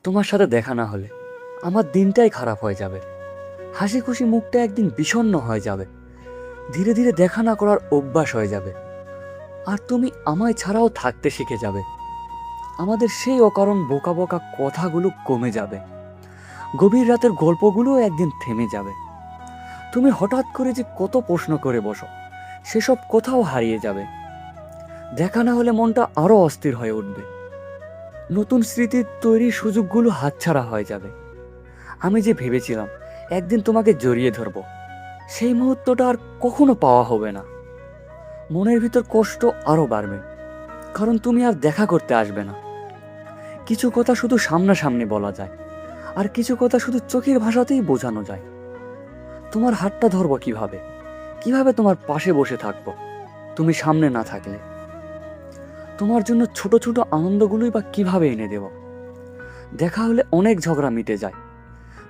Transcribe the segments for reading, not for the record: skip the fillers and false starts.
তোমার সাথে দেখা না হলে আমার দিনটাই খারাপ হয়ে যাবে। হাসি খুশি মুখটা একদিন বিষণ্ণ হয়ে যাবে। ধীরে ধীরে দেখা না করার অভ্যাস হয়ে যাবে। আর তুমি আমায় ছাড়াও থাকতে শিখে যাবে। আমাদের সেই অকারণ বোকা বোকা কথাগুলো কমে যাবে। গভীর রাতের গল্পগুলোও একদিন থেমে যাবে। তুমি হঠাৎ করে যে কত প্রশ্ন করে বসো, সেসব কোথাও হারিয়ে যাবে। দেখা না হলে মনটা আরো অস্থির হয়ে উঠবে। নতুন স্মৃতির তৈরির সুযোগগুলো হাতছাড়া হয়ে যাবে। আমি যে ভেবেছিলাম একদিন তোমাকে জড়িয়ে ধরব, সেই মুহূর্তটা আর কখনো পাওয়া হবে না। মনের ভিতর কষ্ট আরো বাড়বে, কারণ তুমি আর দেখা করতে আসবে না। কিছু কথা শুধু সামনাসামনি বলা যায়, আর কিছু কথা শুধু চোখের ভাষাতেই বোঝানো যায়। তোমার হাতটা ধরবো কিভাবে, কিভাবে তোমার পাশে বসে থাকবো তুমি সামনে না থাকলে? তোমার জন্য ছোট ছোট আনন্দগুলোই বা কিভাবে এনে দেব? দেখা হলে অনেক ঝগড়া মিটে যায়।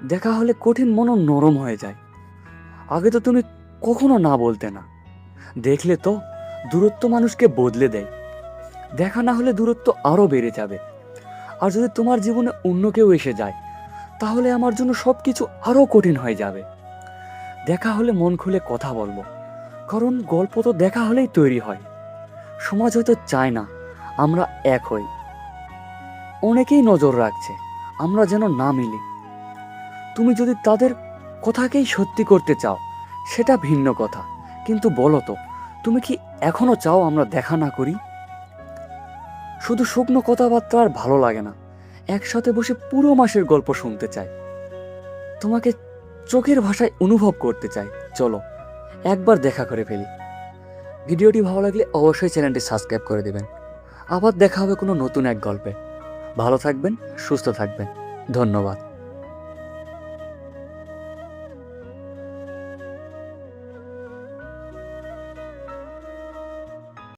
দেখা হলে কঠিন মনও নরম হয়ে যায়। আগে তো তুমি কখনো না বলতে না। দেখলে তো, দূরত্ব মানুষকে বদলে দেয়। দেখা না হলে দূরত্ব আরো বেড়ে যাবে। আর যদি তোমার জীবনে অন্য কেউ এসে যায়, তাহলে আমার জন্য সবকিছু আরো কঠিন হয়ে যাবে। দেখা হলে মন খুলে কথা বলবো, কারণ গল্প তো দেখা হলেই তৈরি হয়। সমাজ হয়তো চায় না আমরা এক হই। অনেকেই নজর রাখছে আমরা যেন না মিলি। তুমি যদি তাদের কথাকেই সত্যি করতে চাও, সেটা ভিন্ন কথা। কিন্তু বলো তো, তুমি কি এখনো চাও আমরা দেখা না করি? শুধু শুকনো কথাবার্তা আর ভালো লাগে না। একসাথে বসে পুরো মাসের গল্প শুনতে চাই। তোমাকে চোখের ভাষায় অনুভব করতে চাই। চলো একবার দেখা করে ফেলি। ভিডিওটি ভালো লাগলে অবশ্যই চ্যানেলটি সাবস্ক্রাইব করে দেবেন। আবার দেখা হবে কোনো নতুন এক গল্পে। ভালো থাকবেন, সুস্থ থাকবেন। ধন্যবাদ।